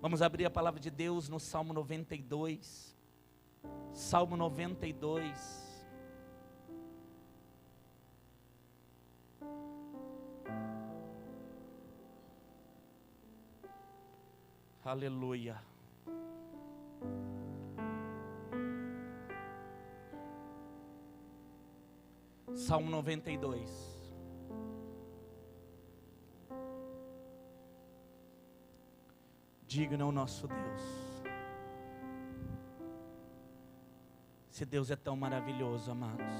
Vamos abrir a palavra de Deus no Salmo 92. Salmo 92. Aleluia. Salmo 92. Digno é o nosso Deus. Esse Deus é tão maravilhoso, amados.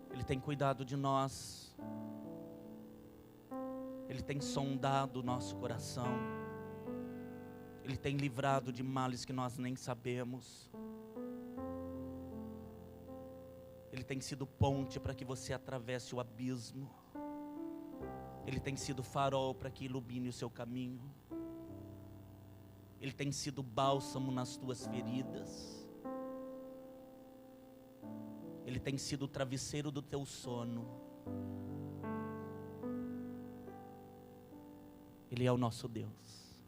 Ele tem cuidado de nós. Ele tem sondado o nosso coração. Ele tem livrado de males que nós nem sabemos. Ele tem sido ponte para que você atravesse o abismo. Ele tem sido farol para que ilumine o seu caminho. Ele tem sido bálsamo nas tuas feridas. Ele tem sido o travesseiro do teu sono. Ele é o nosso Deus.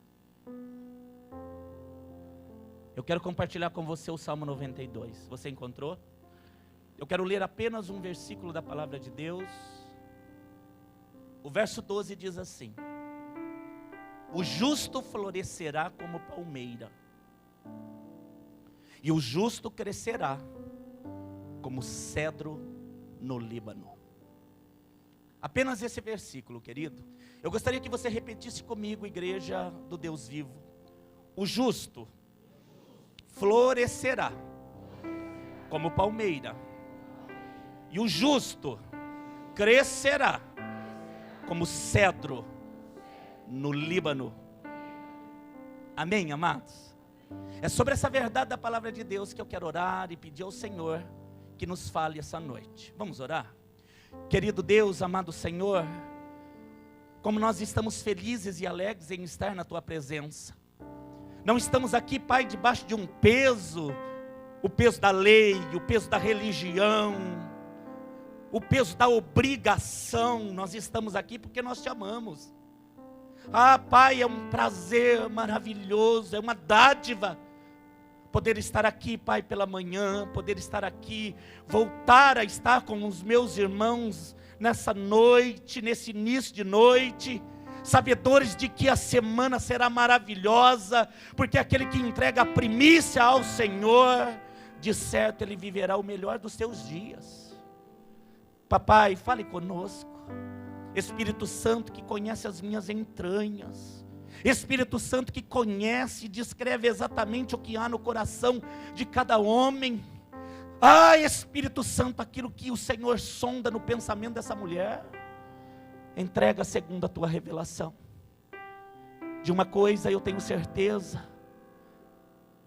Eu quero compartilhar com você o Salmo 92. Você encontrou? Eu quero ler apenas um versículo da palavra de Deus. O verso 12 diz assim: o justo florescerá como palmeira, e o justo crescerá como cedro no Líbano. Apenas esse versículo, querido. Eu gostaria que você repetisse comigo, igreja do Deus vivo. O justo florescerá como palmeira, e o justo crescerá como cedro no Líbano. Amém, amados? É sobre essa verdade da palavra de Deus que eu quero orar e pedir ao Senhor que nos fale essa noite. Vamos orar? Querido Deus, amado Senhor, como nós estamos felizes e alegres em estar na Tua presença. Não estamos aqui, Pai, debaixo de um peso, o peso da lei, o peso da religião, o peso da obrigação. Nós estamos aqui porque nós Te amamos. Ah, Pai, é um prazer maravilhoso, é uma dádiva poder estar aqui, Pai, pela manhã, poder estar aqui, voltar a estar com os meus irmãos nessa noite, nesse início de noite, sabedores de que a semana será maravilhosa, porque aquele que entrega a primícia ao Senhor, de certo ele viverá o melhor dos seus dias. Papai, fale conosco. Espírito Santo que conhece as minhas entranhas, Espírito Santo que conhece e descreve exatamente o que há no coração de cada homem. Ah, Espírito Santo, aquilo que o Senhor sonda no pensamento dessa mulher, entrega segundo a Tua revelação. De uma coisa eu tenho certeza,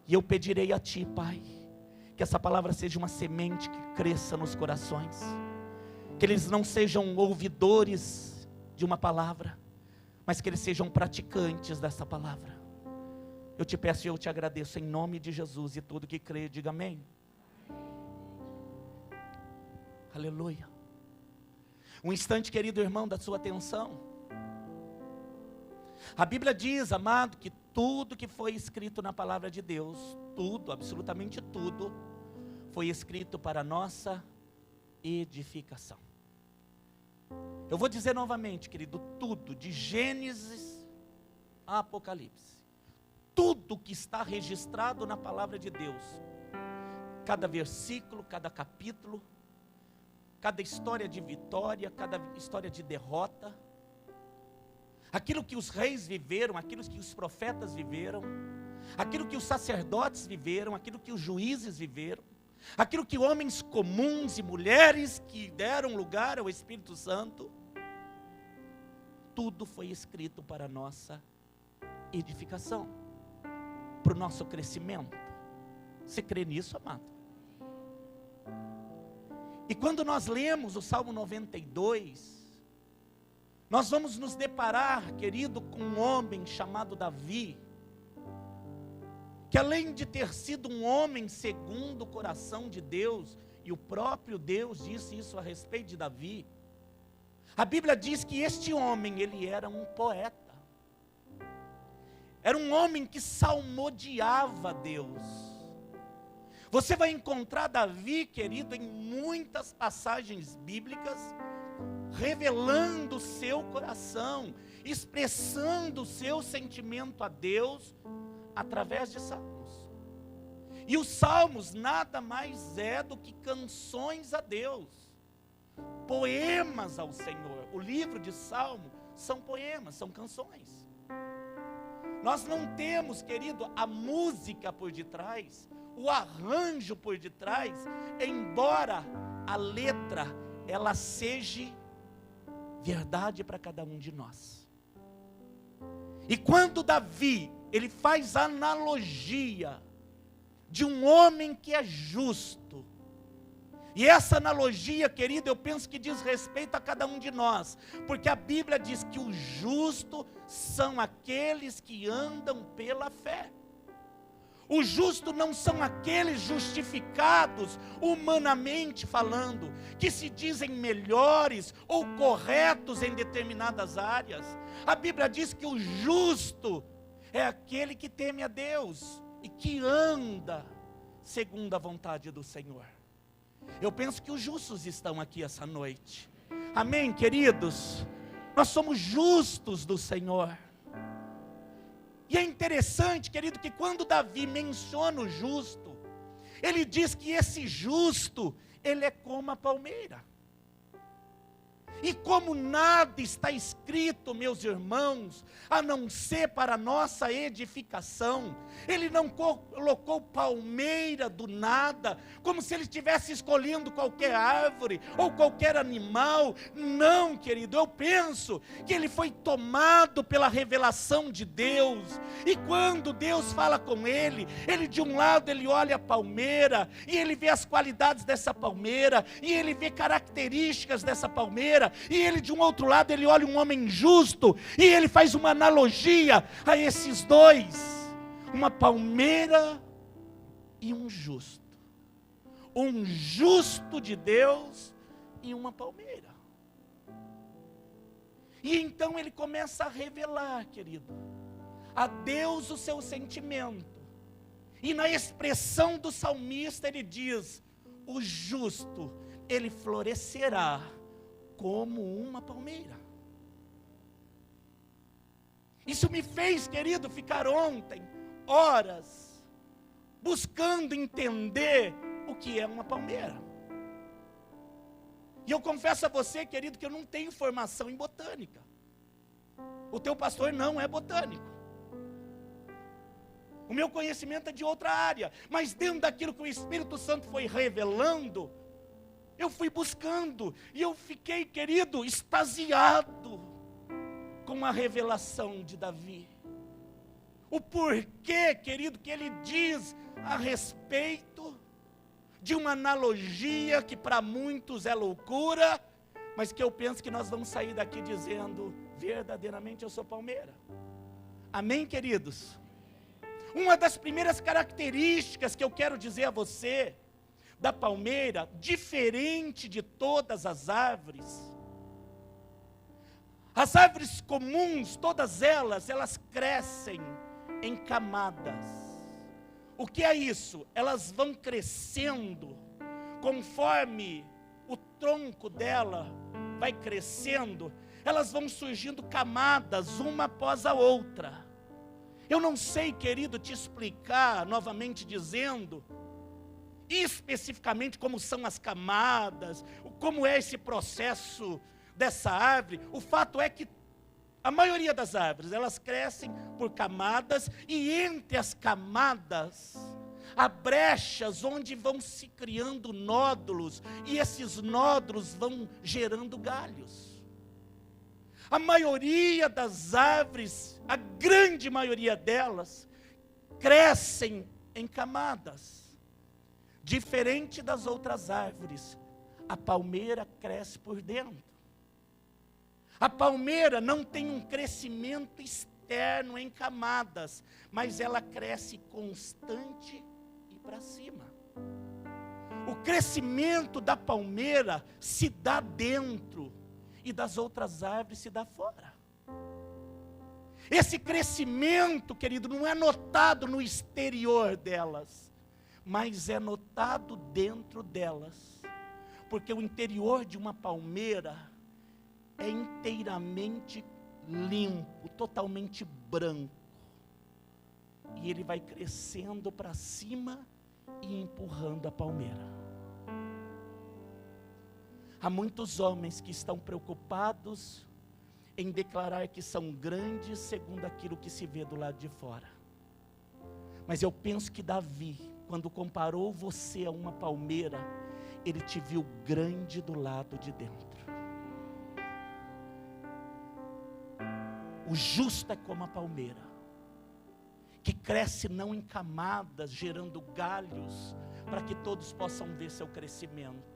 e eu pedirei a Ti, Pai, que essa palavra seja uma semente que cresça nos corações, que eles não sejam ouvidores de uma palavra, mas que eles sejam praticantes dessa palavra. Eu te peço e eu te agradeço em nome de Jesus, e todo que crê, diga amém. Aleluia. Um instante, querido irmão, da sua atenção. A Bíblia diz, amado, que tudo que foi escrito na palavra de Deus, tudo, absolutamente tudo, foi escrito para a nossa edificação. Eu vou dizer novamente, querido, tudo, de Gênesis a Apocalipse, tudo que está registrado na palavra de Deus, cada versículo, cada capítulo, cada história de vitória, cada história de derrota, aquilo que os reis viveram, aquilo que os profetas viveram, aquilo que os sacerdotes viveram, aquilo que os juízes viveram, aquilo que homens comuns e mulheres que deram lugar ao Espírito Santo, tudo foi escrito para a nossa edificação, para o nosso crescimento. Você crê nisso, amado? E quando nós lemos o Salmo 92, nós vamos nos deparar, querido, com um homem chamado Davi, que além de ter sido um homem segundo o coração de Deus, e o próprio Deus disse isso a respeito de Davi, a Bíblia diz que este homem, ele era um poeta. Era um homem que salmodiava a Deus. Você vai encontrar Davi, querido, em muitas passagens bíblicas, revelando o seu coração, expressando o seu sentimento a Deus, através de salmos. E os salmos nada mais é do que canções a Deus, poemas ao Senhor. O livro de Salmo são poemas, são canções. Nós não temos, querido, a música por detrás, o arranjo por detrás, embora a letra, ela seja verdade para cada um de nós. E quando Davi, ele faz analogia de um homem que é justo, e essa analogia, querido, eu penso que diz respeito a cada um de nós, porque a Bíblia diz que os justos são aqueles que andam pela fé. Os justos não são aqueles justificados humanamente falando, que se dizem melhores ou corretos em determinadas áreas. A Bíblia diz que o justo é aquele que teme a Deus e que anda segundo a vontade do Senhor. Eu penso que os justos estão aqui essa noite. Amém, queridos? Nós somos justos do Senhor. E é interessante, querido, que quando Davi menciona o justo, ele diz que esse justo, ele é como a palmeira. E como nada está escrito, meus irmãos, a não ser para a nossa edificação, ele não colocou palmeira do nada, como se ele estivesse escolhendo qualquer árvore ou qualquer animal. Não, querido, eu penso que ele foi tomado pela revelação de Deus. E quando Deus fala com ele de um lado ele olha a palmeira, e ele vê as qualidades dessa palmeira, e ele vê características dessa palmeira, e ele de um outro lado, ele olha um homem justo, e ele faz uma analogia a esses dois, uma palmeira e um justo de Deus e uma palmeira. E então ele começa a revelar, querido, a Deus o seu sentimento, e na expressão do salmista ele diz: o justo, ele florescerá como uma palmeira. Isso me fez, querido, ficar ontem horas buscando entender o que é uma palmeira. E eu confesso a você, querido, que eu não tenho formação em botânica. O teu pastor não é botânico. O meu conhecimento é de outra área, mas dentro daquilo que o Espírito Santo foi revelando, eu fui buscando, e eu fiquei, querido, extasiado com a revelação de Davi. O porquê, querido, que ele diz a respeito de uma analogia que para muitos é loucura, mas que eu penso que nós vamos sair daqui dizendo: verdadeiramente eu sou palmeira. Amém, queridos? Uma das primeiras características que eu quero dizer a você da palmeira, diferente de todas as árvores comuns, todas elas crescem em camadas. O que é isso? Elas vão crescendo, conforme o tronco dela vai crescendo, elas vão surgindo camadas, uma após a outra. Eu não sei, querido, te explicar, novamente dizendo, especificamente como são as camadas, como é esse processo dessa árvore. O fato é que a maioria das árvores, elas crescem por camadas, e entre as camadas há brechas onde vão se criando nódulos, e esses nódulos vão gerando galhos. A maioria das árvores, a grande maioria delas, crescem em camadas. Diferente das outras árvores, a palmeira cresce por dentro. A palmeira não tem um crescimento externo em camadas, mas ela cresce constante e para cima. O crescimento da palmeira se dá dentro, e das outras árvores se dá fora. Esse crescimento, querido, não é notado no exterior delas, mas é notado dentro delas. Porque o interior de uma palmeira é inteiramente limpo, totalmente branco. E ele vai crescendo para cima e empurrando a palmeira. Há muitos homens que estão preocupados em declarar que são grandes segundo aquilo que se vê do lado de fora. Mas eu penso que Davi, quando comparou você a uma palmeira, ele te viu grande do lado de dentro. O justo é como a palmeira, que cresce não em camadas, gerando galhos, para que todos possam ver seu crescimento.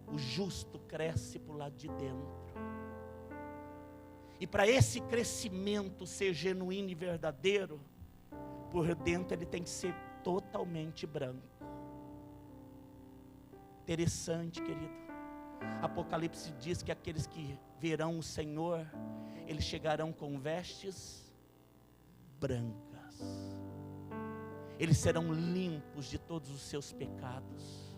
O justo cresce para o lado de dentro. E para esse crescimento ser genuíno e verdadeiro, por dentro ele tem que ser totalmente branco. Interessante, querido. Apocalipse diz que aqueles que verão o Senhor, eles chegarão com vestes brancas. Eles serão limpos de todos os seus pecados.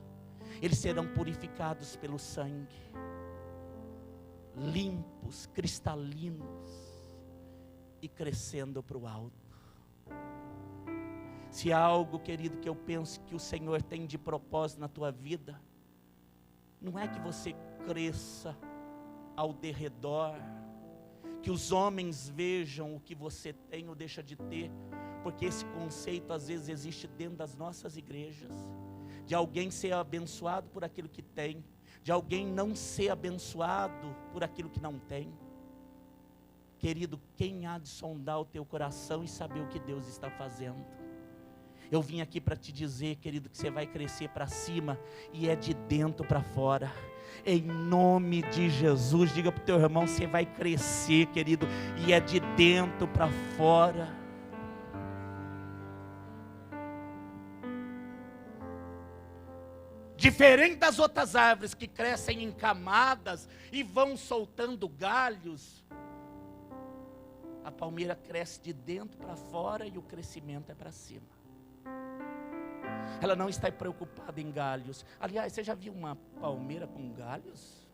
Eles serão purificados pelo sangue. Limpos, cristalinos e crescendo para o alto. Se há algo, querido, que eu penso que o Senhor tem de propósito na tua vida, não é que você cresça ao derredor, que os homens vejam o que você tem ou deixa de ter, porque esse conceito às vezes existe dentro das nossas igrejas, de alguém ser abençoado por aquilo que tem, de alguém não ser abençoado por aquilo que não tem. Querido, quem há de sondar o teu coração e saber o que Deus está fazendo? Eu vim aqui para te dizer, querido, que você vai crescer para cima e é de dentro para fora. Em nome de Jesus, diga para o teu irmão, você vai crescer, querido, e é de dentro para fora. Diferente das outras árvores que crescem em camadas e vão soltando galhos, a palmeira cresce de dentro para fora e o crescimento é para cima. Ela não está preocupada em galhos. Aliás, você já viu uma palmeira com galhos?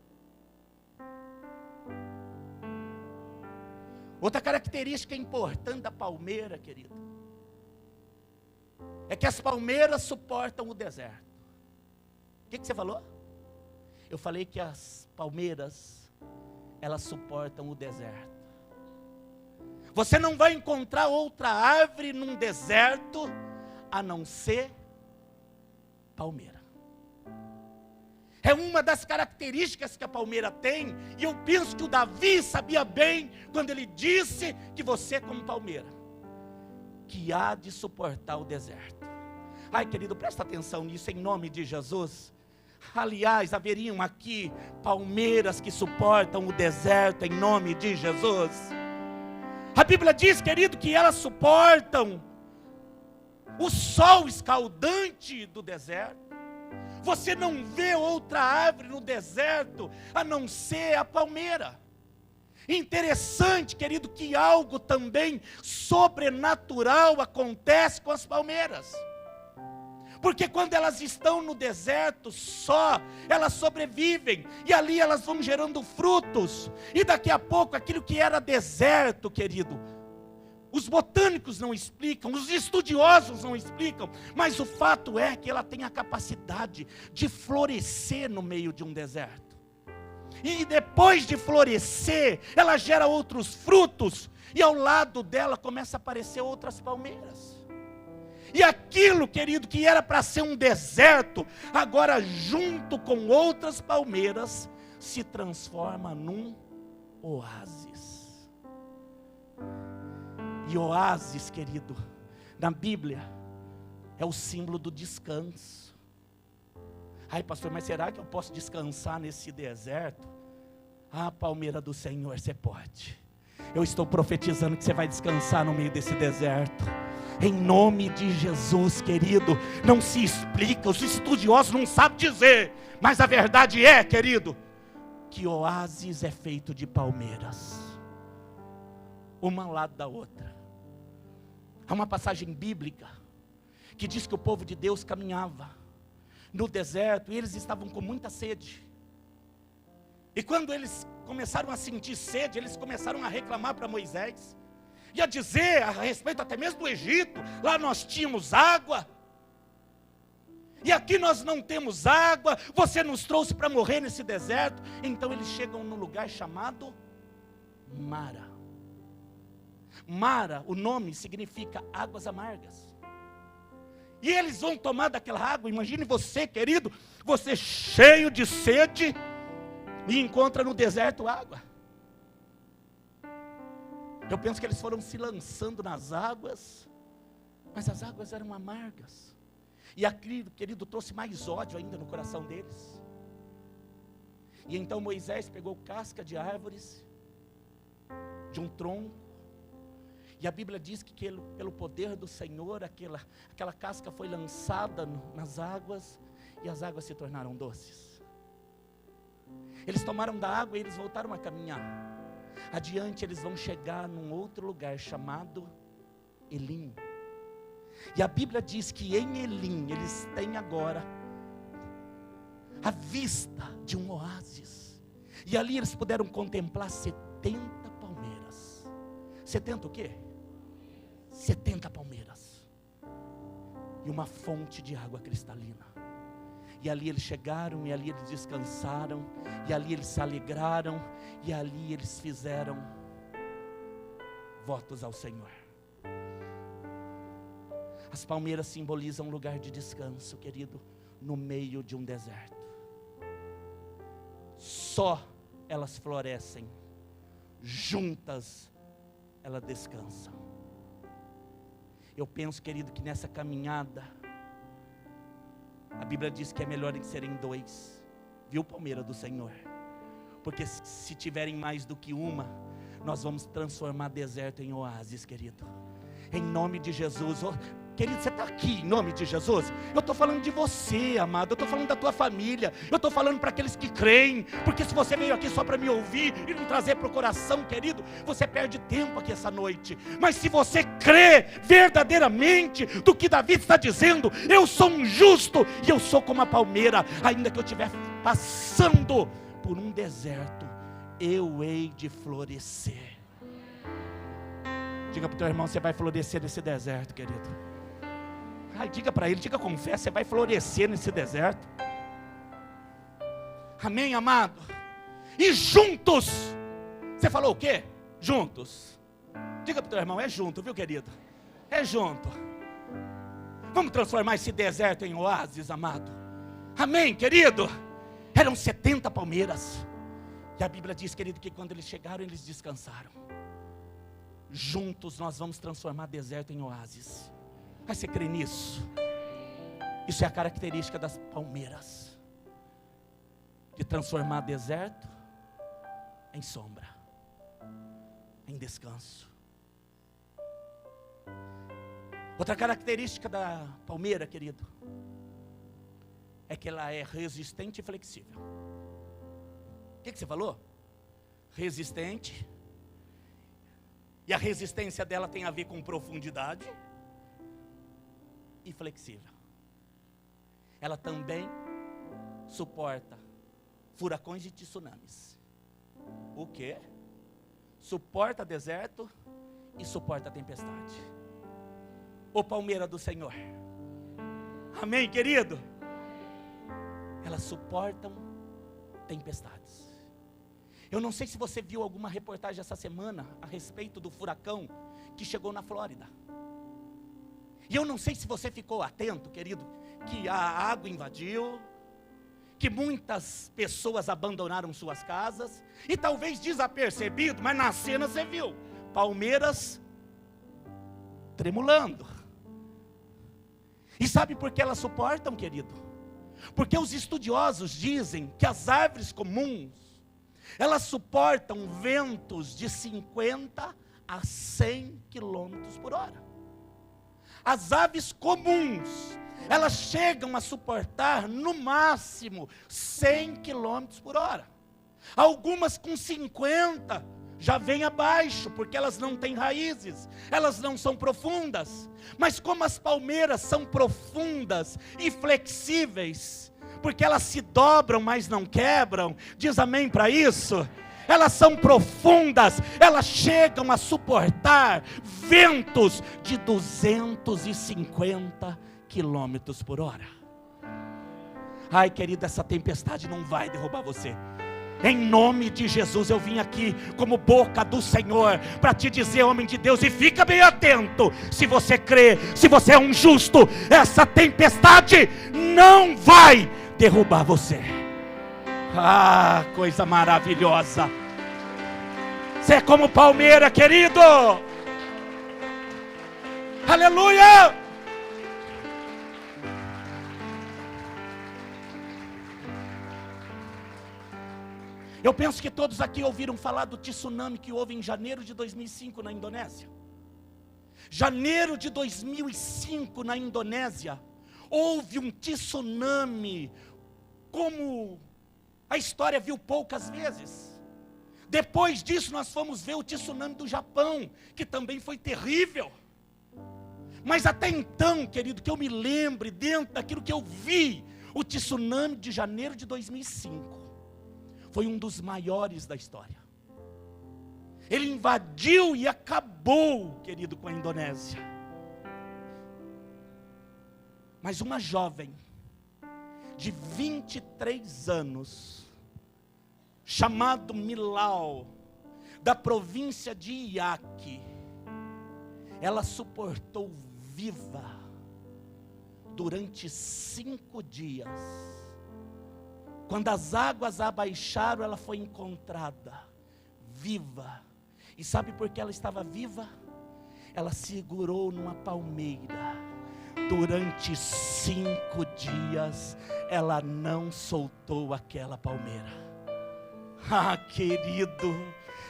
Outra característica importante da palmeira, querido, é que as palmeiras suportam o deserto. O que você falou? Eu falei que as palmeiras, elas suportam o deserto. Você não vai encontrar outra árvore num deserto a não ser palmeira. É uma das características que a palmeira tem, e eu penso que o Davi sabia bem quando ele disse que você é como palmeira, que há de suportar o deserto. Ai, querido, presta atenção nisso em nome de Jesus. Aliás, haveriam aqui palmeiras que suportam o deserto em nome de Jesus. A Bíblia diz, querido, que elas suportam o sol escaldante do deserto. Você não vê outra árvore no deserto a não ser a palmeira. Interessante, querido, que algo também sobrenatural acontece com as palmeiras. Porque quando elas estão no deserto só, elas sobrevivem, e ali elas vão gerando frutos, e daqui a pouco aquilo que era deserto, querido, os botânicos não explicam, os estudiosos não explicam, mas o fato é que ela tem a capacidade de florescer no meio de um deserto. E depois de florescer, ela gera outros frutos, e ao lado dela começa a aparecer outras palmeiras. E aquilo, querido, que era para ser um deserto, agora junto com outras palmeiras, se transforma num oásis. E oásis, querido, na Bíblia, é o símbolo do descanso. Ai, pastor, mas será que eu posso descansar nesse deserto? Ah, palmeira do Senhor, você pode. Eu estou profetizando que você vai descansar no meio desse deserto. Em nome de Jesus, querido, não se explica, os estudiosos não sabem dizer, mas a verdade é, querido, que oásis é feito de palmeiras. uma ao lado da outra. Há uma passagem bíblica que diz que o povo de Deus caminhava no deserto e eles estavam com muita sede. E quando eles começaram a sentir sede, eles começaram a reclamar para Moisés e a dizer a respeito até mesmo do Egito: lá nós tínhamos água, e aqui nós não temos água, você nos trouxe para morrer nesse deserto. Então eles chegam num lugar chamado Mara. Mara, o nome significa águas amargas. E eles vão tomar daquela água. Imagine você, querido, você cheio de sede e encontra no deserto água. Eu penso que eles foram se lançando nas águas, mas as águas eram amargas. E aquilo, querido, trouxe mais ódio ainda no coração deles. E então Moisés pegou casca de árvores, de um tronco, e a Bíblia diz que pelo poder do Senhor, aquela casca foi lançada nas águas, e as águas se tornaram doces. Eles tomaram da água e eles voltaram a caminhar. Adiante eles vão chegar num outro lugar chamado Elim. E a Bíblia diz que em Elim eles têm agora a vista de um oásis. E ali eles puderam contemplar 70 palmeiras. 70 o quê? 70 palmeiras. E uma fonte de água cristalina. E ali eles chegaram, e ali eles descansaram, e ali eles se alegraram, e ali eles fizeram votos ao Senhor. As palmeiras simbolizam um lugar de descanso, querido, no meio de um deserto. Só elas florescem, juntas elas descansam. Eu penso, querido, que nessa caminhada, a Bíblia diz que é melhor em serem dois, viu, palmeira do Senhor? Porque se tiverem mais do que uma, nós vamos transformar deserto em oásis, querido. Em nome de Jesus. Querido, você está aqui em nome de Jesus? Eu estou falando de você, amado. Eu estou falando da tua família. Eu estou falando para aqueles que creem. Porque se você veio aqui só para me ouvir e não trazer para o coração, querido, você perde tempo aqui essa noite. Mas se você crê verdadeiramente do que Davi está dizendo: eu sou um justo e eu sou como a palmeira, ainda que eu estiver passando por um deserto, eu hei de florescer. Diga para o teu irmão: você vai florescer nesse deserto, querido. Ai, diga para ele, diga com fé: você vai florescer nesse deserto. Amém, amado? E juntos, você falou o quê? Juntos. Diga para o teu irmão: é junto, viu, querido? É junto. Vamos transformar esse deserto em oásis, amado. Amém, querido? Eram 70 palmeiras. E a Bíblia diz, querido, que quando eles chegaram, eles descansaram. Juntos nós vamos transformar deserto em oásis. Mas você crê nisso? Isso é a característica das palmeiras, de transformar deserto em sombra, em descanso. Outra característica da palmeira, querido, é que ela é resistente e flexível. O que você falou? Resistente. E a resistência dela tem a ver com profundidade e flexível. Ela também suporta furacões e tsunamis. O quê? Suporta deserto e suporta tempestade. Ô palmeira do Senhor. Amém, querido? Elas suportam tempestades. Eu não sei se você viu alguma reportagem essa semana a respeito do furacão que chegou na Flórida. E eu não sei se você ficou atento, querido, que a água invadiu, que muitas pessoas abandonaram suas casas, e talvez desapercebido, mas na cena você viu, palmeiras tremulando. E sabe por que elas suportam, querido? Porque os estudiosos dizem que as árvores comuns, elas suportam ventos de 50 a 100 quilômetros por hora. As aves comuns, elas chegam a suportar no máximo 100 quilômetros por hora. Algumas com 50 já vem abaixo, porque elas não têm raízes, elas não são profundas. Mas como as palmeiras são profundas e flexíveis, porque elas se dobram, mas não quebram, diz amém para isso? Elas são profundas, elas chegam a suportar ventos de 250 quilômetros por hora. Ai, querido, essa tempestade não vai derrubar você. Em nome de Jesus, eu vim aqui como boca do Senhor para te dizer, homem de Deus, e fica bem atento. Se você crê, se você é um justo, essa tempestade não vai derrubar você. Ah, coisa maravilhosa. Você é como palmeira, querido. Aleluia. Eu penso que todos aqui ouviram falar do tsunami que houve em janeiro de 2005 na Indonésia. Janeiro de 2005 na Indonésia, houve um tsunami como a história viu poucas vezes. Depois disso nós fomos ver o tsunami do Japão, que também foi terrível. Mas até então, querido, que eu me lembre, dentro daquilo que eu vi, o tsunami de janeiro de 2005, foi um dos maiores da história. Ele invadiu e acabou, querido, com a Indonésia. Mas uma jovem de 23 anos, chamado Milau, da província de Iaque, ela suportou viva durante 5 dias. Quando as águas abaixaram, ela foi encontrada viva. E sabe por que ela estava viva? Ela segurou numa palmeira. Durante 5 dias, ela não soltou aquela palmeira. Ah, querido,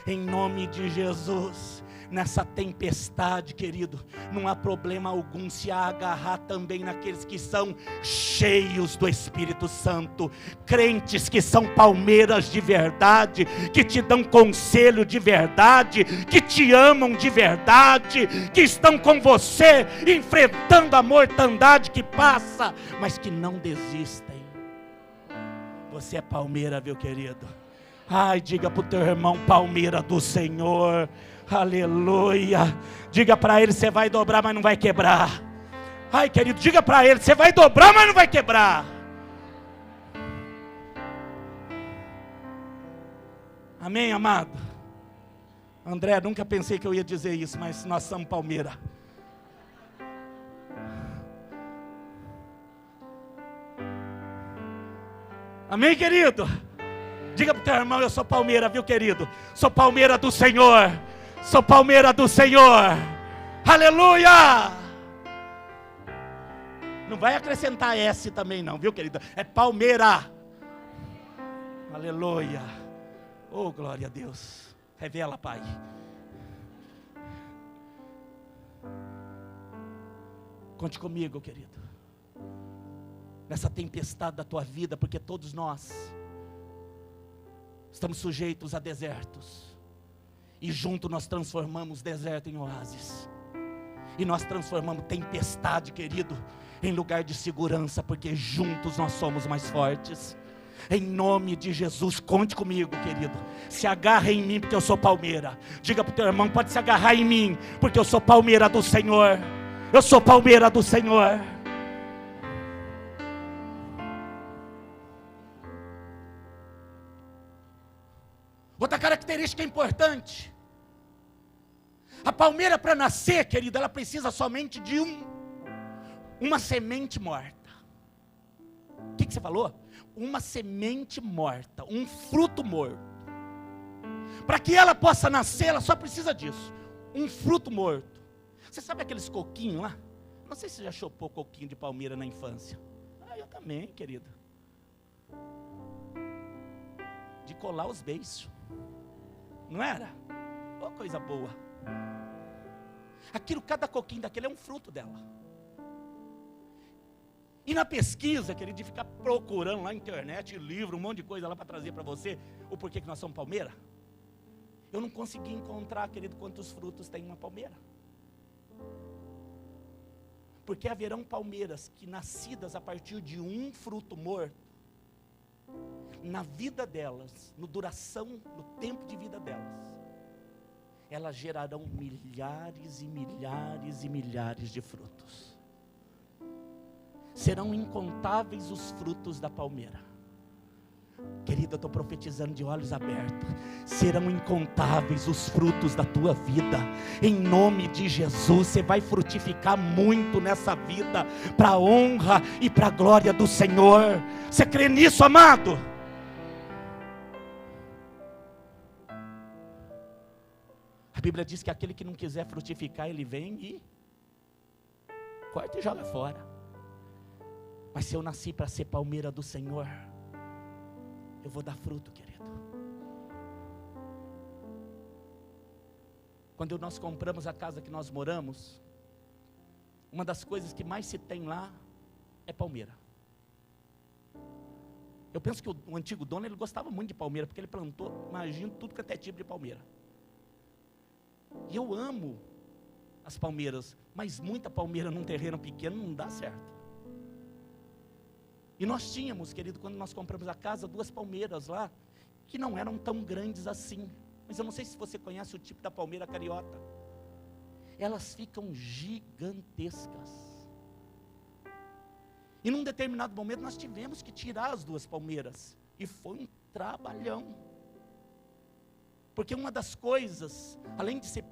em nome de Jesus, nessa tempestade, querido, não há problema algum se agarrar também naqueles que são cheios do Espírito Santo, crentes que são palmeiras de verdade, que te dão conselho de verdade, que te amam de verdade, que estão com você, enfrentando a mortandade que passa, mas que não desistem. Você é palmeira, viu, querido? Ai, diga para o teu irmão, palmeira do Senhor. Aleluia. Diga para ele, você vai dobrar, mas não vai quebrar. Ai, querido, diga para ele, você vai dobrar, mas não vai quebrar. Amém, amado? André, nunca pensei que eu ia dizer isso, mas nós somos palmeira. Amém, querido? Diga para o teu irmão, eu sou palmeira, viu, querido? Sou palmeira do Senhor. Sou palmeira do Senhor. Aleluia! Não vai acrescentar S também não, viu, querido? É palmeira. Aleluia. Oh, glória a Deus. Revela, Pai. Conte comigo, querido. Nessa tempestade da tua vida, porque todos nós estamos sujeitos a desertos. E junto nós transformamos deserto em oásis. E nós transformamos tempestade, querido, em lugar de segurança, porque juntos nós somos mais fortes. Em nome de Jesus, conte comigo, querido. Se agarra em mim, porque eu sou palmeira. Diga para o teu irmão, pode se agarrar em mim, porque eu sou palmeira do Senhor. Eu sou palmeira do Senhor. Outra característica importante. A palmeira, para nascer, querido, ela precisa somente de uma semente morta. O que você falou? Uma semente morta, um fruto morto. Para que ela possa nascer, ela só precisa disso, um fruto morto. Você sabe aqueles coquinhos lá? Não sei se você já chupou coquinho de palmeira na infância. Ah, eu também, querido. De colar os beiços. Não era? Oh, coisa boa. Aquilo, cada coquinho daquele é um fruto dela. E na pesquisa, querido, de ficar procurando lá na internet, livro, um monte de coisa lá para trazer para você, o porquê que nós somos palmeira. Eu não consegui encontrar, querido, quantos frutos tem uma palmeira. Porque haverão palmeiras que, nascidas a partir de um fruto morto, na vida delas, no tempo de vida delas, elas gerarão milhares e milhares e milhares de frutos. Serão incontáveis os frutos da palmeira. Querida, eu estou profetizando de olhos abertos. Serão incontáveis os frutos da tua vida. Em nome de Jesus, você vai frutificar muito nessa vida, para a honra e para a glória do Senhor. Você crê nisso, amado? A Bíblia diz que aquele que não quiser frutificar, ele vem e corta e joga fora. Mas se eu nasci para ser palmeira do Senhor, eu vou dar fruto, querido. Quando nós compramos a casa que nós moramos, uma das coisas que mais se tem lá é palmeira. Eu penso que o antigo dono, ele gostava muito de palmeira, porque ele plantou, imagino, tudo que é tipo de palmeira. E eu amo as palmeiras, mas muita palmeira num terreno pequeno não dá certo. E nós tínhamos, querido, quando nós compramos a casa, 2 palmeiras lá, que não eram tão grandes assim. Mas eu não sei se você conhece o tipo da palmeira cariota. Elas ficam gigantescas. E num determinado momento nós tivemos que tirar as 2 palmeiras. E foi um trabalhão. Porque uma das coisas, além de ser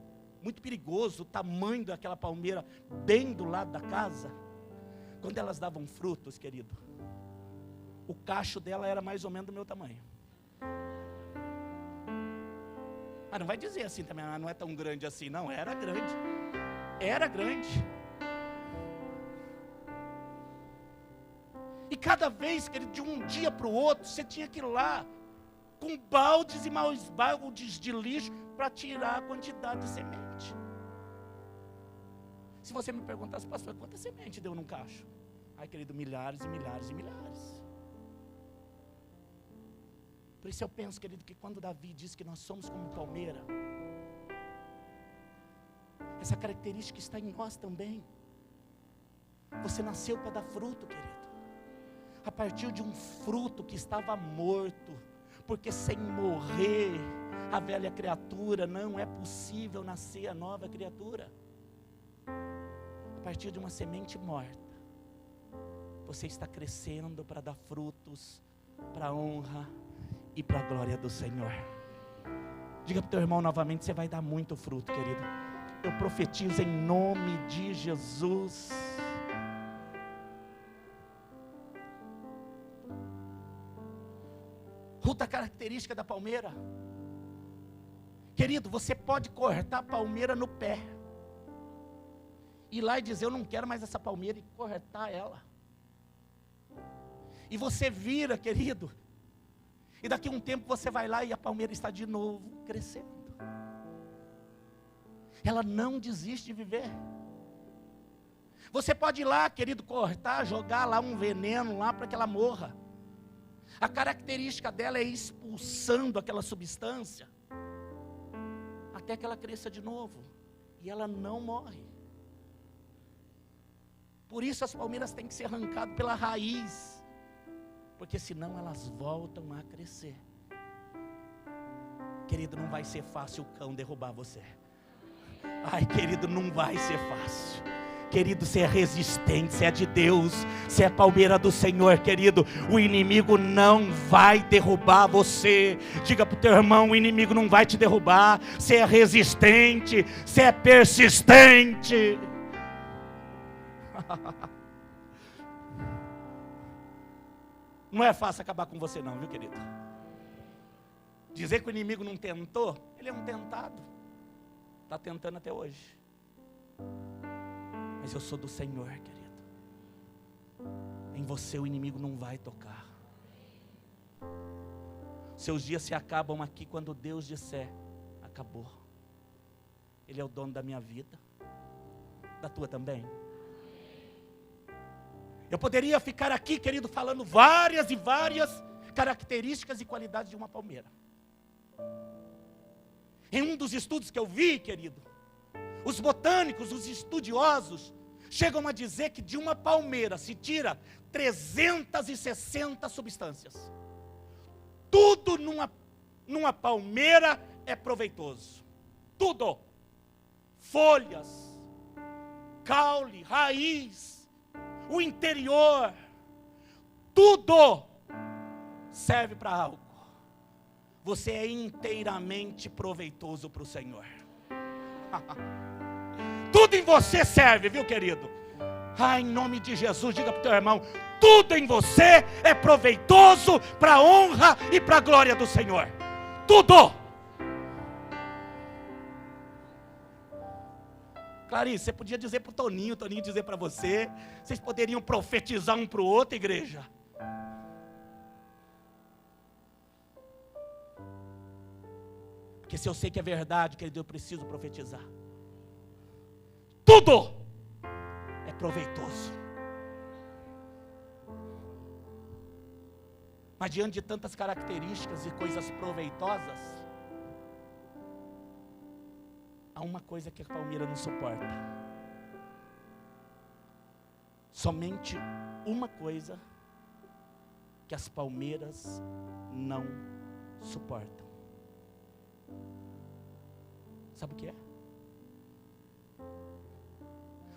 muito perigoso, o tamanho daquela palmeira bem do lado da casa, quando elas davam frutos, querido, o cacho dela era mais ou menos do meu tamanho. Mas não vai dizer assim também, não é tão grande assim, não, era grande. Era grande. E cada vez, querido, de um dia para o outro, você tinha que ir lá, com baldes e mais baldes de lixo, para tirar a quantidade de semente. Se você me perguntasse, pastor, quanta semente deu num cacho? Ai, querido, milhares e milhares e milhares. Por isso eu penso, querido, que quando Davi diz que nós somos como palmeira, essa característica está em nós também. Você nasceu para dar fruto, querido. A partir de um fruto que estava morto, porque sem morrer a velha criatura, não é possível nascer a nova criatura. A partir de uma semente morta, você está crescendo para dar frutos, para a honra e para a glória do Senhor. Diga para o teu irmão novamente, você vai dar muito fruto, querido. Eu profetizo em nome de Jesus. Outra característica da palmeira, querido, você pode cortar a palmeira no pé, ir lá e dizer, eu não quero mais essa palmeira, e cortar ela. E você vira, querido, e daqui a um tempo você vai lá e a palmeira está de novo crescendo. Ela não desiste de viver. Você pode ir lá, querido, cortar, jogar lá um veneno lá para que ela morra. A característica dela é expulsando aquela substância até que ela cresça de novo. E ela não morre. Por isso as palmeiras têm que ser arrancadas pela raiz, porque senão elas voltam a crescer. Querido, não vai ser fácil o cão derrubar você. Ai, querido, não vai ser fácil. Querido, você é resistente, você é de Deus, você é palmeira do Senhor, querido. O inimigo não vai derrubar você. Diga para o teu irmão, o inimigo não vai te derrubar. Você é resistente, você é persistente. Não é fácil acabar com você não, viu, querido? Dizer que o inimigo não tentou, ele é um tentado. Está tentando até hoje. Mas eu sou do Senhor, querido. Em você o inimigo não vai tocar. Seus dias se acabam aqui quando Deus disser, acabou. Ele é o dono da minha vida, da tua também. Eu poderia ficar aqui, querido, falando várias e várias características e qualidades de uma palmeira. Em um dos estudos que eu vi, querido, os botânicos, os estudiosos, chegam a dizer que de uma palmeira se tira 360 substâncias. Tudo numa palmeira é proveitoso. Tudo. Folhas, caule, raiz, o interior, tudo serve para algo. Você é inteiramente proveitoso para o Senhor. Tudo em você serve, viu, querido? Em nome de Jesus, diga para o teu irmão: tudo em você é proveitoso para a honra e para a glória do Senhor. Tudo. Clarice, você podia dizer para o Toninho dizer para você. Vocês poderiam profetizar um para o outro, igreja. Porque se eu sei que é verdade, querido, eu preciso profetizar. Tudo é proveitoso. Mas diante de tantas características e coisas proveitosas, há uma coisa que a palmeira não suporta. Somente uma coisa que as palmeiras não suportam. Sabe o que é?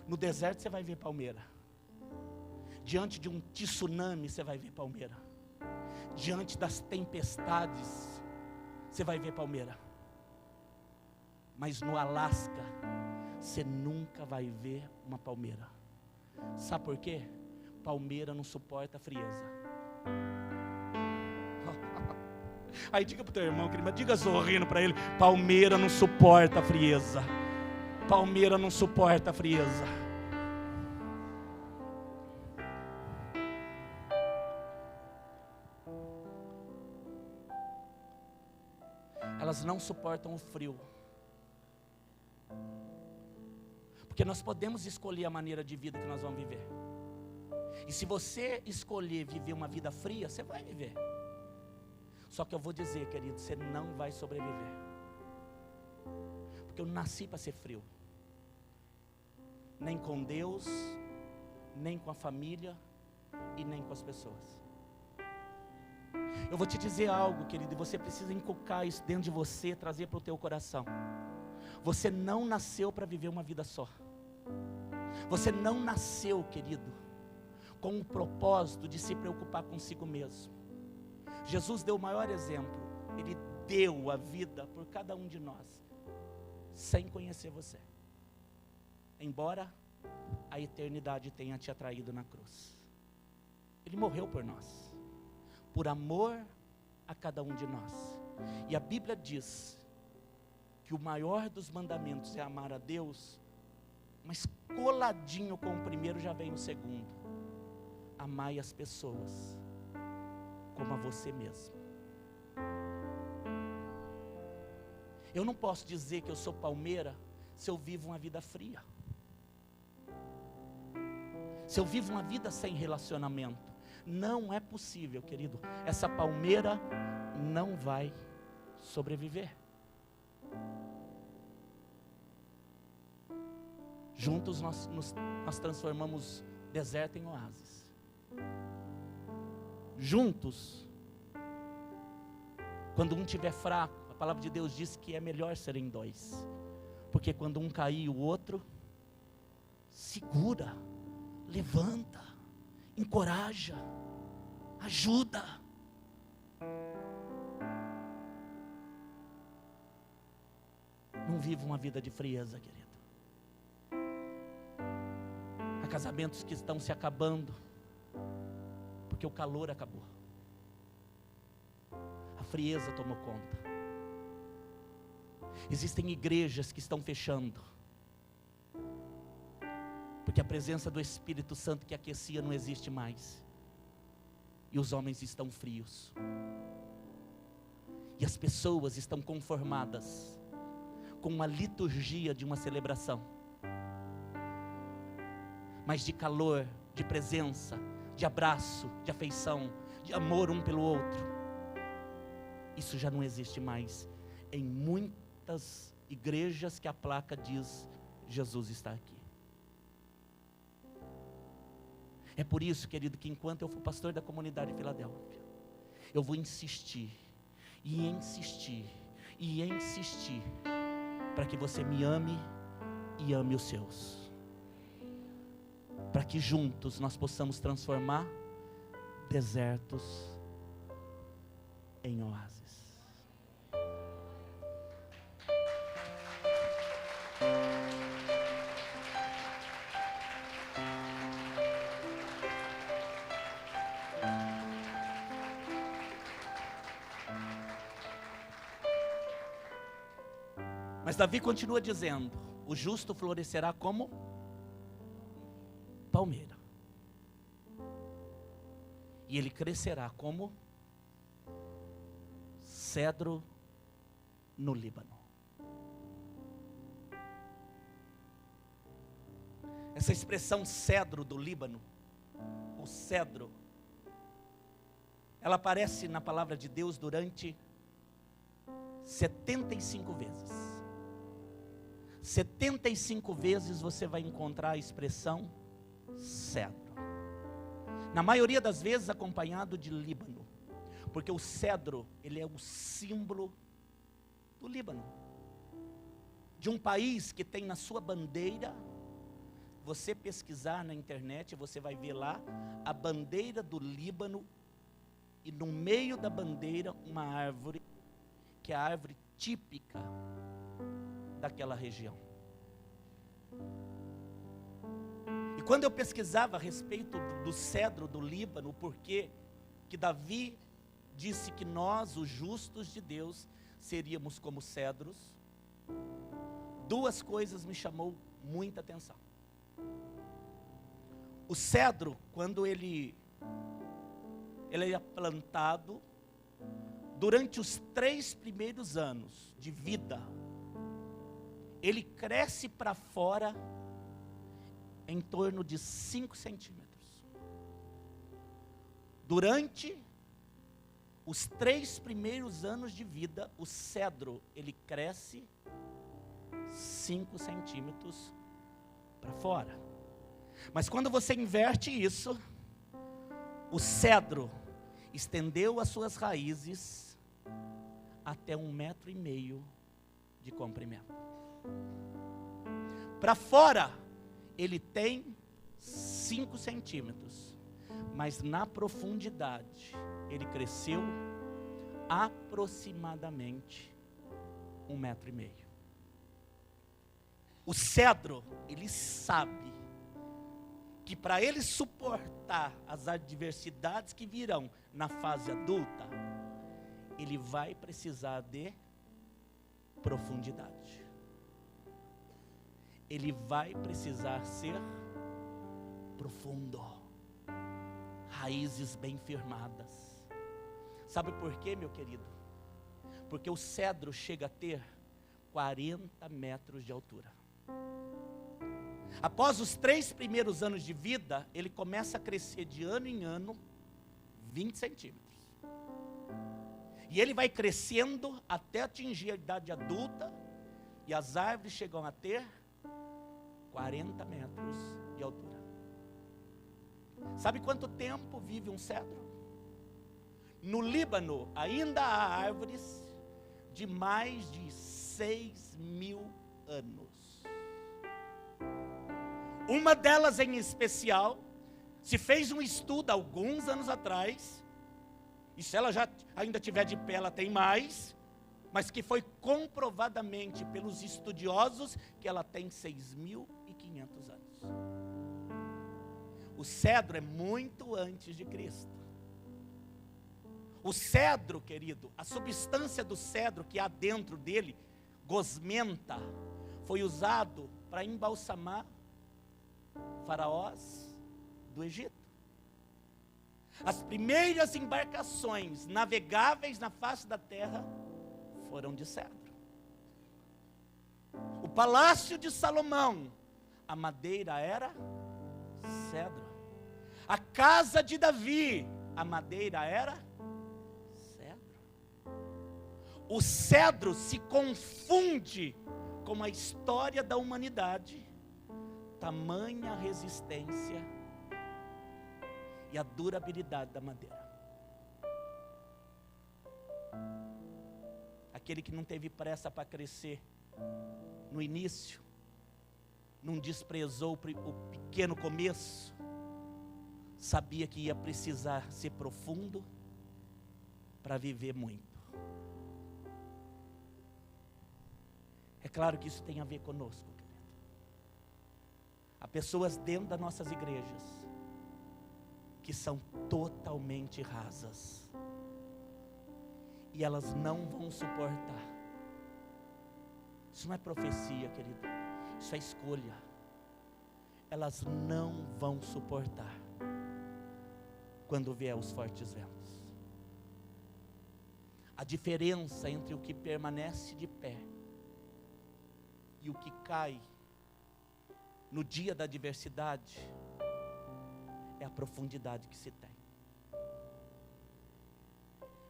No deserto você vai ver palmeira. Diante de um tsunami você vai ver palmeira. Diante das tempestades você vai ver palmeira. Mas no Alasca você nunca vai ver uma palmeira. Sabe por quê? Palmeira não suporta a frieza. Aí diga para o teu irmão, querido, diga sorrindo para ele: palmeira não suporta a frieza. Palmeira não suporta a frieza. Elas não suportam o frio. Porque nós podemos escolher a maneira de vida que nós vamos viver. E se você escolher viver uma vida fria, você vai viver. Só que eu vou dizer, querido, você não vai sobreviver. Porque eu nasci para ser frio. Nem com Deus, nem com a família e nem com as pessoas. Eu vou te dizer algo, querido, e você precisa inculcar isso dentro de você, trazer para o teu coração. Você não nasceu para viver uma vida só. Você não nasceu, querido, com o propósito de se preocupar consigo mesmo. Jesus deu o maior exemplo. Ele deu a vida por cada um de nós, sem conhecer você. Embora a eternidade tenha te atraído na cruz. Ele morreu por nós, por amor a cada um de nós. E a Bíblia diz que o maior dos mandamentos é amar a Deus, mas coladinho com o primeiro já vem o segundo: amai as pessoas como a você mesmo. Eu não posso dizer que eu sou palmeira se eu vivo uma vida fria, se eu vivo uma vida sem relacionamento. Não é possível, querido. Essa palmeira não vai sobreviver. Juntos nós transformamos deserto em oásis. Juntos, quando um estiver fraco, a palavra de Deus diz que é melhor serem dois. Porque quando um cair, o outro segura, levanta, encoraja, ajuda. Não viva uma vida de frieza, querido. Há casamentos que estão se acabando porque o calor acabou. A frieza tomou conta. Existem igrejas que estão fechando porque a presença do Espírito Santo que aquecia não existe mais. E os homens estão frios. E as pessoas estão conformadas com uma liturgia de uma celebração. Mas de calor, de presença, de abraço, de afeição, de amor um pelo outro, isso já não existe mais em muitos quantas igrejas que a placa diz: Jesus está aqui. É por isso, querido, que enquanto eu for pastor da comunidade de Filadélfia, eu vou insistir, e insistir, e insistir, para que você me ame e ame os seus. Para que juntos nós possamos transformar desertos em oásis. Mas Davi continua dizendo: o justo florescerá como palmeira, e ele crescerá como cedro no Líbano. Essa expressão cedro do Líbano, o cedro, ela aparece na palavra de Deus durante 75 vezes. 75 vezes você vai encontrar a expressão cedro. Na maioria das vezes acompanhado de Líbano, porque o cedro, ele é o símbolo do Líbano, de um país que tem na sua bandeira. Você pesquisar na internet, você vai ver lá a bandeira do Líbano, e no meio da bandeira uma árvore, que é a árvore típica daquela região. E quando eu pesquisava a respeito do cedro do Líbano, porque que Davi disse que nós, os justos de Deus, seríamos como cedros, duas coisas me chamou muita atenção. O cedro, quando ele é plantado, durante os 3 primeiros anos de vida, ele cresce para fora em torno de 5 centímetros. Durante os 3 primeiros anos de vida, o cedro, ele cresce 5 centímetros para fora. Mas quando você inverte isso, o cedro estendeu as suas raízes até 1,5 metro de comprimento. Para fora, ele tem 5 centímetros, mas na profundidade, ele cresceu aproximadamente 1,5 metro. O cedro, ele sabe que para ele suportar as adversidades que virão na fase adulta, ele vai precisar de profundidade. Ele vai precisar ser profundo, raízes bem firmadas. Sabe por quê, meu querido? Porque o cedro chega a ter 40 metros de altura. Após os 3 primeiros anos de vida, ele começa a crescer de ano em ano 20 centímetros. E ele vai crescendo até atingir a idade adulta, e as árvores chegam a ter 40 metros de altura. Sabe quanto tempo vive um cedro? No Líbano ainda há árvores de mais de 6.000 anos. Uma delas em especial, se fez um estudo alguns anos atrás, e se ela já ainda estiver de pé, ela tem mais, mas que foi comprovadamente pelos estudiosos que ela tem 6.500 anos. O cedro é muito antes de Cristo. O cedro, querido, a substância do cedro que há dentro dele, gosmenta, foi usado para embalsamar faraós do Egito. As primeiras embarcações navegáveis na face da terra foram de cedro. O palácio de Salomão, a madeira era cedro. A casa de Davi, a madeira era cedro. o cedro se confunde com a história da humanidade, tamanha resistência e a durabilidade da madeira. Aquele que não teve pressa para crescer no início, não desprezou o pequeno começo, sabia que ia precisar ser profundo para viver muito. É claro que isso tem a ver conosco, querido. Há pessoas dentro das nossas igrejas que são totalmente rasas, e elas não vão suportar. Isso não é profecia, querido, isso é escolha. Elas não vão suportar quando vier os fortes ventos. A diferença entre o que permanece de pé e o que cai no dia da adversidade é a profundidade que se tem.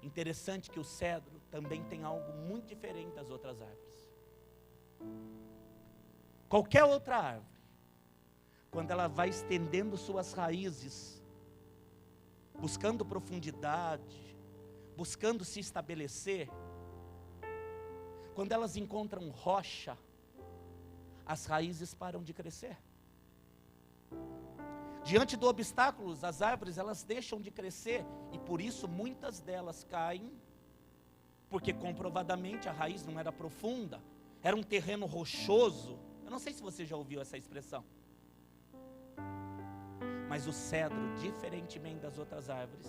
Interessante que o cedro também tem algo muito diferente das outras árvores. Qualquer outra árvore, quando ela vai estendendo suas raízes, buscando profundidade, buscando se estabelecer, quando elas encontram rocha, as raízes param de crescer. Diante do obstáculo, as árvores elas deixam de crescer, e por isso muitas delas caem, porque comprovadamente a raiz não era profunda, era um terreno rochoso. Eu não sei se você já ouviu essa expressão. Mas o cedro, diferentemente das outras árvores,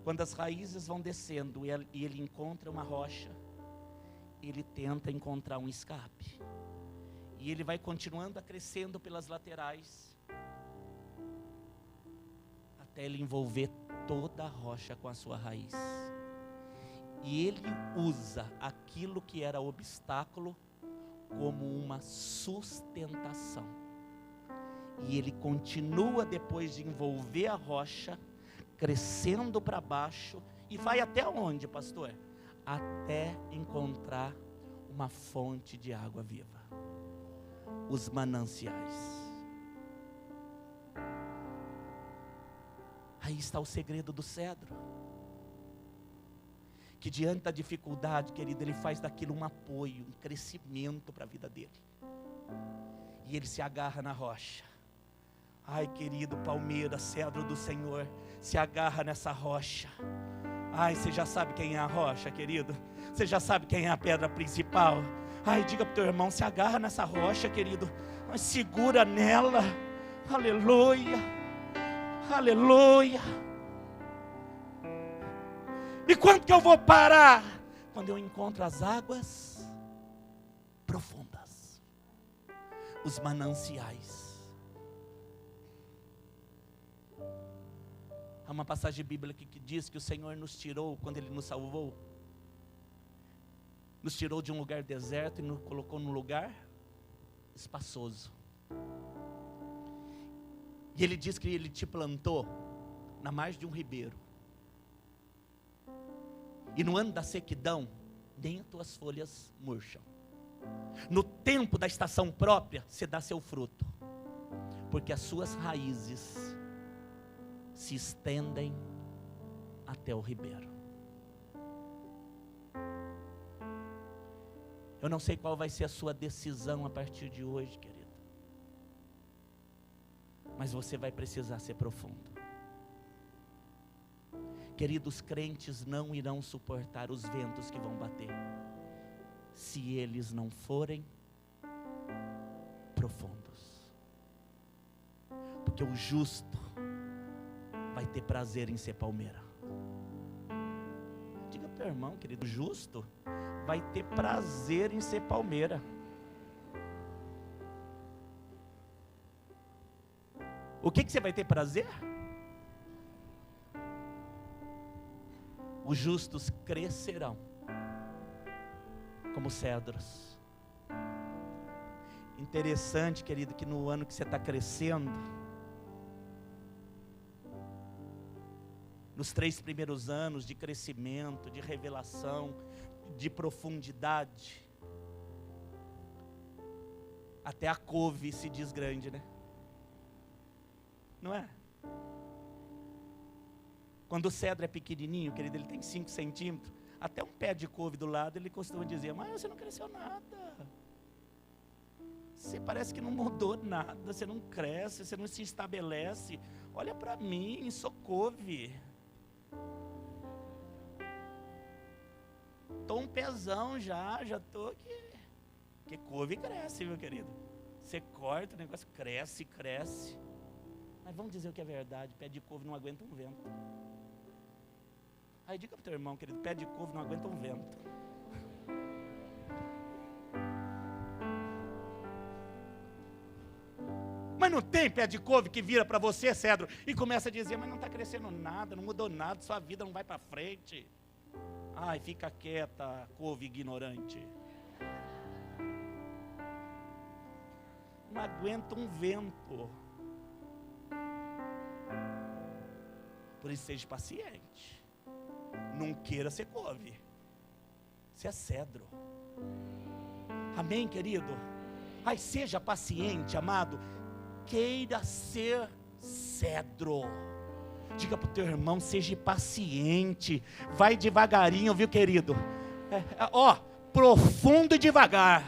quando as raízes vão descendo e ele encontra uma rocha, ele tenta encontrar um escape. E ele vai continuando a crescendo pelas laterais, até ele envolver toda a rocha com a sua raiz. E ele usa aquilo que era obstáculo como uma sustentação. E ele continua, depois de envolver a rocha, crescendo para baixo, e vai até onde, pastor? Até encontrar uma fonte de água viva, os mananciais. Aí está o segredo do cedro, que diante da dificuldade, querido, ele faz daquilo um apoio, um crescimento para a vida dele, e ele se agarra na rocha. Ai, querido, palmeira, cedro do Senhor, se agarra nessa rocha. Ai, você já sabe quem é a rocha, querido? Você já sabe quem é a pedra principal? Ai, diga para o teu irmão, se agarra nessa rocha, querido, mas segura nela. Aleluia, aleluia. E quando que eu vou parar? Quando eu encontro as águas profundas, os mananciais. Há uma passagem bíblica que diz que o Senhor nos tirou, quando Ele nos salvou, nos tirou de um lugar deserto e nos colocou num lugar espaçoso. E Ele diz que Ele te plantou na margem de um ribeiro. E no ano da sequidão, nem as tuas folhas murcham. No tempo da estação própria, você dá seu fruto, porque as suas raízes se estendem até o ribeiro. Eu não sei qual vai ser a sua decisão a partir de hoje, querido, mas você vai precisar ser profundo. Queridos, crentes não irão suportar os ventos que vão bater, se eles não forem profundos. Porque o justo vai ter prazer em ser palmeira. Diga para o teu irmão, querido, o justo vai ter prazer em ser palmeira. O que você vai ter prazer? Os justos crescerão como cedros. Interessante, querido, que no ano que você está crescendo, nos 3 primeiros anos de crescimento, de revelação, de profundidade, até a couve se diz grande, né? Não é? Quando o cedro é pequenininho, querido, ele tem 5 centímetros, até um pé de couve do lado, ele costuma dizer: mas você não cresceu nada. Você parece que não mudou nada, você não cresce, você não se estabelece. Olha para mim, sou couve. Estou um pezão já estou aqui. Porque couve cresce, meu querido. Você corta, o negócio cresce. Mas vamos dizer o que é verdade: pé de couve não aguenta um vento. Aí diga para o teu irmão, querido: pé de couve não aguenta um vento. Mas não tem pé de couve que vira para você, cedro, e começa a dizer: mas não está crescendo nada, não mudou nada, sua vida não vai para frente. Ai, fica quieta, couve ignorante. Não aguenta um vento. Por isso seja paciente. Não queira ser couve. Você é cedro. Amém, querido? Ai, seja paciente, amado. Queira ser cedro. Diga para o teu irmão: seja paciente. Vai devagarinho, viu, querido? Profundo e devagar.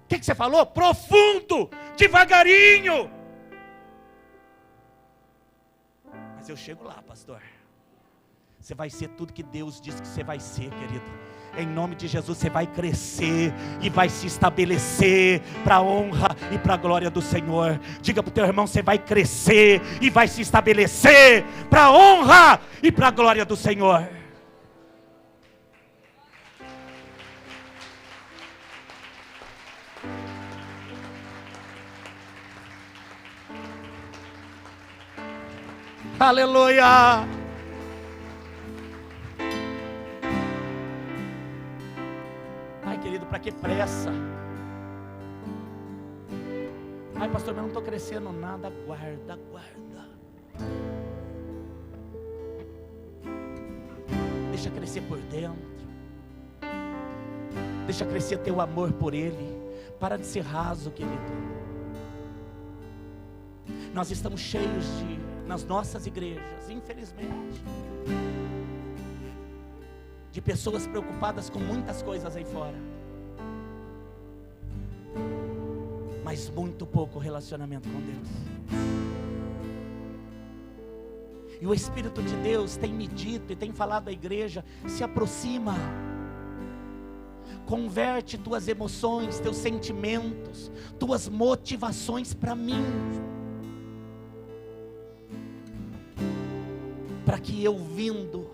O que você falou? Profundo, devagarinho. Mas eu chego lá, pastor. Você vai ser tudo que Deus diz que você vai ser, querido. Em nome de Jesus, você vai crescer e vai se estabelecer para a honra e para a glória do Senhor. Diga para o teu irmão: você vai crescer e vai se estabelecer para a honra e para a glória do Senhor. Aleluia! Ai, querido, para que pressa? Ai, pastor, mas não estou crescendo nada. Aguarda. Deixa crescer por dentro. Deixa crescer teu amor por Ele. Para de ser raso, querido. Nós estamos cheios nas nossas igrejas, infelizmente, de pessoas preocupadas com muitas coisas aí fora, mas muito pouco relacionamento com Deus. E o Espírito de Deus tem me dito e tem falado à igreja: se aproxima, converte tuas emoções, teus sentimentos, tuas motivações para mim, para que eu vindo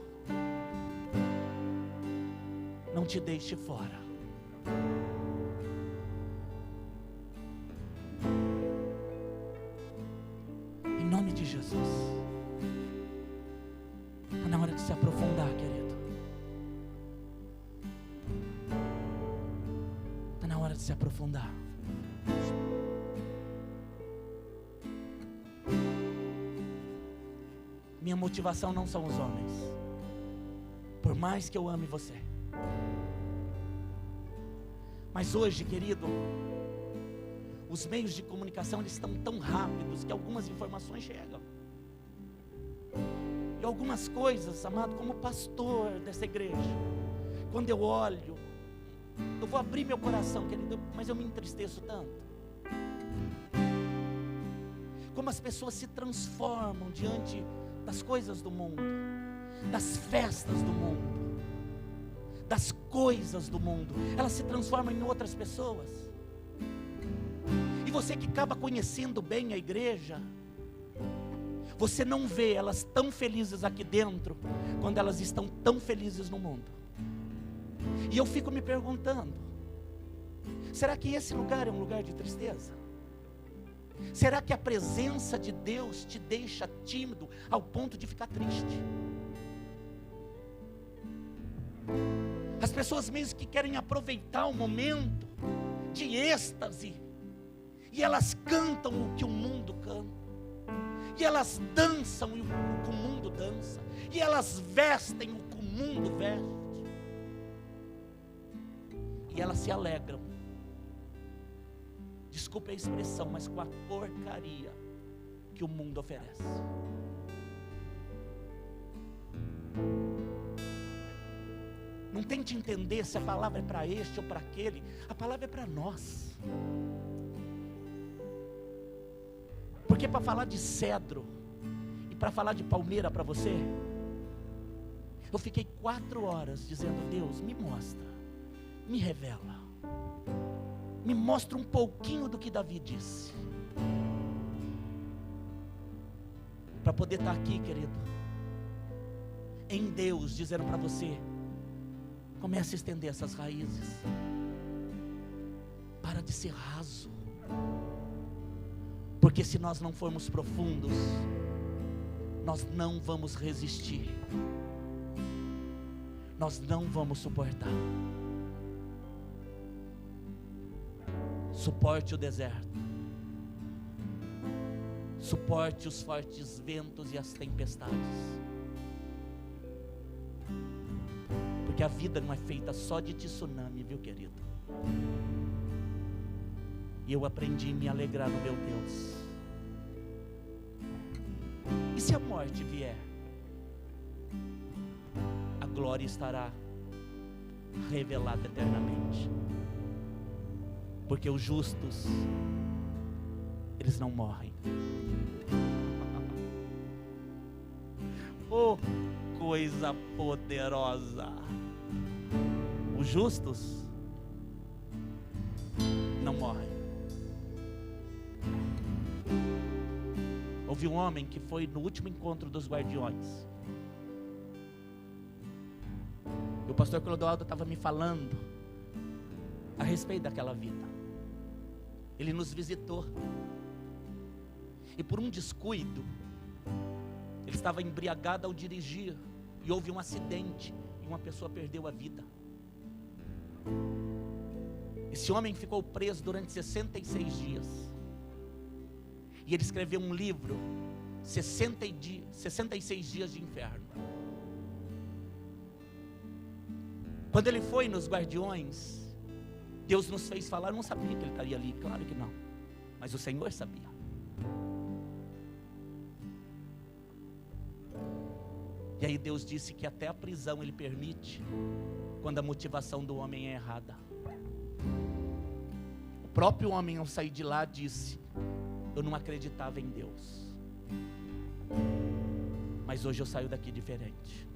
não te deixe fora. Em nome de Jesus. Está na hora de se aprofundar, querido. Está na hora de se aprofundar. Minha motivação não são os homens, por mais que eu ame você. Mas hoje, querido, os meios de comunicação, eles estão tão rápidos que algumas informações chegam. E algumas coisas, amado, como pastor dessa igreja, quando eu olho, eu vou abrir meu coração, querido, mas eu me entristeço tanto. Como as pessoas se transformam diante das coisas do mundo, das festas do mundo, das coisas do mundo. Elas se transformam em outras pessoas. E você que acaba conhecendo bem a igreja, você não vê elas tão felizes aqui dentro quando elas estão tão felizes no mundo. E eu fico me perguntando: será que esse lugar é um lugar de tristeza? Será que a presença de Deus te deixa tímido ao ponto de ficar triste? As pessoas mesmo que querem aproveitar o momento de êxtase, e elas cantam o que o mundo canta, e elas dançam o que o mundo dança, e elas vestem o que o mundo veste. E elas se alegram, desculpe a expressão, mas com a porcaria que o mundo oferece. Não tente entender se a palavra é para este ou para aquele. A palavra é para nós. Porque para falar de cedro e para falar de palmeira para você, eu fiquei 4 horas dizendo: Deus, me mostra, me revela, me mostra um pouquinho do que Davi disse, para poder estar aqui, querido, em Deus, dizendo para você: comece a estender essas raízes, para de ser raso, porque se nós não formos profundos, nós não vamos resistir, nós não vamos suportar. Suporte o deserto, suporte os fortes ventos e as tempestades, porque a vida não é feita só de tsunami, viu, querido? E eu aprendi a me alegrar no meu Deus. E se a morte vier, a glória estará revelada eternamente, porque os justos, eles não morrem. Oh, coisa poderosa! Os justos não morrem. Houve um homem que foi no último encontro dos guardiões. E o pastor Clodoaldo estava me falando a respeito daquela vida. Ele nos visitou. E por um descuido, ele estava embriagado ao dirigir. E houve um acidente. E uma pessoa perdeu a vida. Esse homem ficou preso durante 66 dias. E ele escreveu um livro, 66 dias de inferno. Quando ele foi nos guardiões, Deus nos fez falar. Eu não sabia que ele estaria ali, claro que não, mas o Senhor sabia. E aí Deus disse que até a prisão Ele permite, quando a motivação do homem é errada. O próprio homem, ao sair de lá, disse: eu não acreditava em Deus, mas hoje eu saio daqui diferente.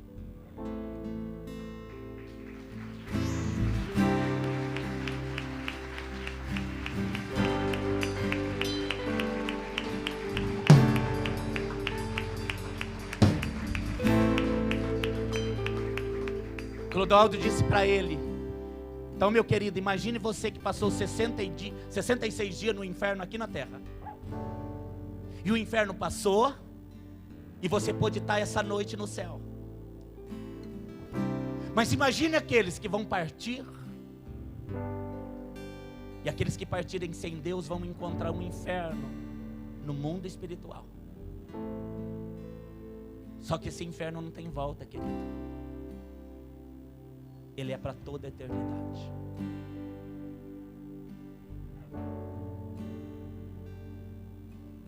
Clodoaldo disse para ele: então, meu querido, imagine você que passou 66 dias no inferno aqui na terra. E o inferno passou, e você pôde estar essa noite no céu. Mas imagine aqueles que vão partir, e aqueles que partirem sem Deus vão encontrar um inferno no mundo espiritual. Só que esse inferno não tem volta, querido. Ele é para toda a eternidade.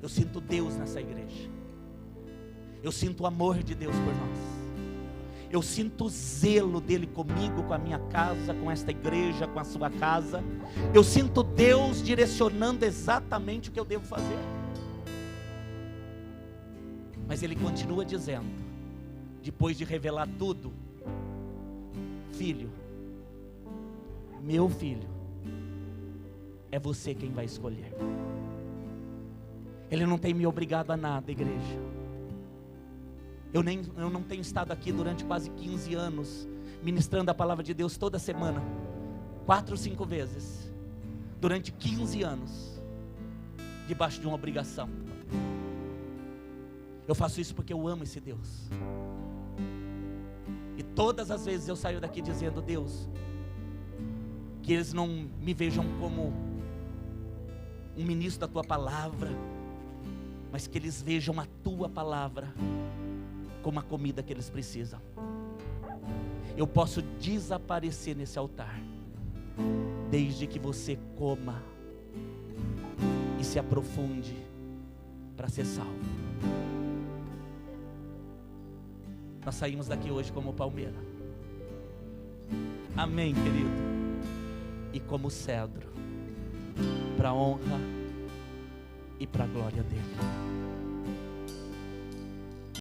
Eu sinto Deus nessa igreja. Eu sinto o amor de Deus por nós. Eu sinto o zelo dele comigo, com a minha casa, com esta igreja, com a sua casa. Eu sinto Deus direcionando exatamente o que eu devo fazer. Mas ele continua dizendo, depois de revelar tudo: filho, meu filho, é você quem vai escolher. Ele não tem me obrigado a nada, igreja. Eu não tenho estado aqui durante quase 15 anos, ministrando a palavra de Deus toda semana, 4 ou 5 vezes, durante 15 anos, debaixo de uma obrigação. Eu faço isso porque eu amo esse Deus. E todas as vezes eu saio daqui dizendo: Deus, que eles não me vejam como um ministro da Tua palavra, mas que eles vejam a Tua palavra como a comida que eles precisam. eu posso desaparecer nesse altar, desde que você coma e se aprofunde para ser salvo. Nós saímos daqui hoje como palmeira, amém, querido, e como cedro, para a honra e para a glória dele.